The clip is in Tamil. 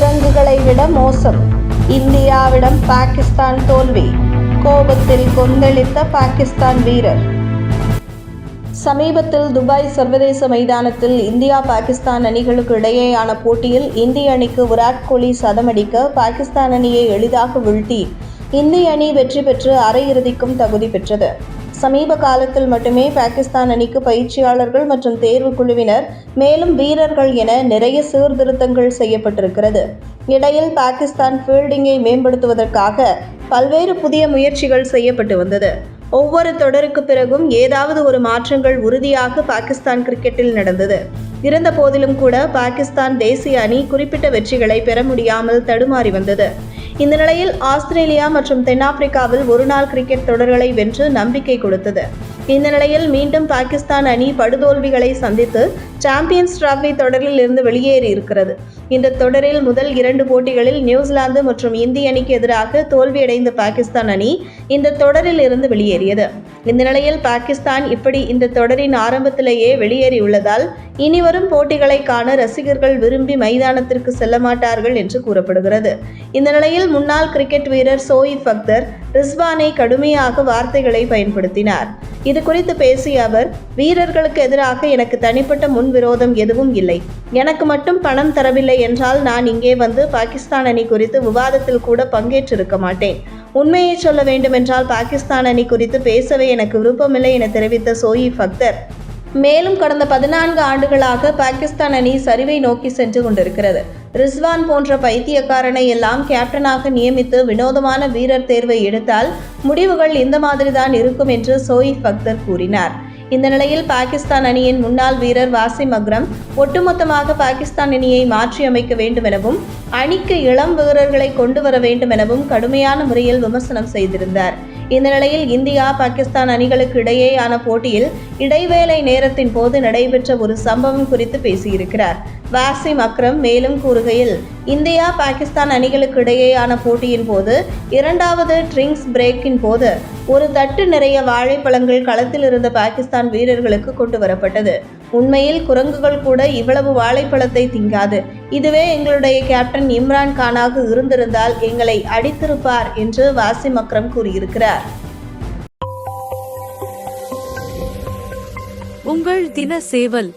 குரங்குகளை விட மோசம், இந்தியாவிடம் பாகிஸ்தான் தோல்வி. கோபத்தில் கொந்தளித்த பாகிஸ்தான் வீரர். சமீபத்தில் துபாய் சர்வதேச மைதானத்தில் இந்தியா பாகிஸ்தான் அணிகளுக்கு இடையேயான போட்டியில் இந்திய அணிக்கு விராட் கோலி சதமடிக்க பாகிஸ்தான் அணியை எளிதாக வீழ்த்தி இந்திய அணி வெற்றி பெற்று அரையிறுதிக்கும் தகுதி பெற்றது. சமீப காலத்தில் மட்டுமே பாகிஸ்தான் அணிக்கு பயிற்சியாளர்கள் மற்றும் தேர்வு குழுவினர் மேலும் வீரர்கள் என நிறைய சீர்திருத்தங்கள் செய்யப்பட்டிருக்கிறது. இடையில் பாகிஸ்தான் ஃபீல்டிங்கை மேம்படுத்துவதற்காக பல்வேறு புதிய முயற்சிகள் செய்யப்பட்டு வந்தது. ஒவ்வொரு தொடருக்கு பிறகும் ஏதாவது ஒரு மாற்றங்கள் உறுதியாக பாகிஸ்தான் கிரிக்கெட்டில் நடந்தது. இருந்த போதிலும் கூட பாகிஸ்தான் தேசிய அணி குறிப்பிட்ட வெற்றிகளை பெற முடியாமல் தடுமாறி வந்தது. இந்த நிலையில் ஆஸ்திரேலியா மற்றும் தென்னாப்பிரிக்காவில் ஒருநாள் கிரிக்கெட் தொடர்களை வென்று நம்பிக்கை கொடுத்தது. இந்த நிலையில் மீண்டும் பாகிஸ்தான் அணி படுதோல்விகளை சந்தித்து சாம்பியன்ஸ் டிராபி தொடரில் இருந்து வெளியேறி இருக்கிறது. இந்த தொடரில் முதல் 2 போட்டிகளில் நியூசிலாந்து மற்றும் இந்திய அணிக்கு எதிராக தோல்வியடைந்த பாகிஸ்தான் அணி இந்த தொடரில் இருந்து வெளியேறியது. இந்த நிலையில் பாகிஸ்தான் இப்படி இந்த தொடரின் ஆரம்பத்திலேயே வெளியேறியுள்ளதால் இனிவரும் போட்டிகளை காண ரசிகர்கள் விரும்பி மைதானத்திற்கு செல்ல மாட்டார்கள் என்று கூறப்படுகிறது. இந்த நிலையில் முன்னாள் கிரிக்கெட் வீரர் ஷோயிப் அக்தர் ரிஸ்வானை கடுமையாக வார்த்தைகளை பயன்படுத்தினார். இது குறித்து பேசிய அவர், வீரர்களுக்கு எதிராக எனக்கு தனிப்பட்ட முன்விரோதம் எதுவும் இல்லை. எனக்கு மட்டும் பணம் தரவில்லை என்றால் நான் இங்கே வந்து பாகிஸ்தான் அணி குறித்து விவாதத்தில் கூட பங்கேற்றிருக்க மாட்டேன். உண்மையை சொல்ல வேண்டுமென்றால் பாகிஸ்தான் அணி குறித்து பேசவே எனக்கு விருப்பமில்லை என தெரிவித்த ஷோயிப் அக்தர் மேலும் கடந்த 14 ஆண்டுகளாக பாகிஸ்தான் அணி சரிவை நோக்கி சென்று கொண்டிருக்கிறது. ரிஸ்வான் போன்ற பைத்தியக்காரனை எல்லாம் கேப்டனாக நியமித்து வினோதமான வீரர் தேர்வை எடுத்தால் முடிவுகள் இந்த மாதிரிதான் இருக்கும் என்று ஷோயிப் அக்தர் கூறினார். இந்த நிலையில் பாகிஸ்தான் அணியின் முன்னாள் வீரர் வாசிம் அக்ரம் ஒட்டுமொத்தமாக பாகிஸ்தான் அணியை மாற்றியமைக்க வேண்டும் எனவும் அணிக்கு இளம் வீரர்களை கொண்டு வர வேண்டும் எனவும் கடுமையான முறையில் விமர்சனம் செய்திருந்தார். இந்த நிலையில் இந்தியா பாகிஸ்தான் அணிகளுக்கு இடையேயான போட்டியில் இடைவேளை நேரத்தின் போது நடைபெற்ற ஒரு சம்பவம் குறித்து பேசியிருக்கிறார். வாசிம் அக்ரம் மேலும் கூறுகையில், இந்தியா பாகிஸ்தான் அணிகளுக்கு இடையேயான போட்டியின் போது 2வது ட்ரிங்க்ஸ் பிரேக்கின் போது ஒரு தட்டு நிறைய வாழைப்பழங்கள் களத்தில் இருந்த பாகிஸ்தான் வீரர்களுக்கு கொண்டு வரப்பட்டது. உண்மையில் குரங்குகள் கூட இவ்வளவு வாழைப்பழத்தை திங்காது. இதுவே எங்களுடைய கேப்டன் இம்ரான் கானாக இருந்திருந்தால் எங்களை அடித்திருப்பார் என்று வாசிம் அக்ரம் கூறியிருக்கிறார். உங்கள் தின சேவல்.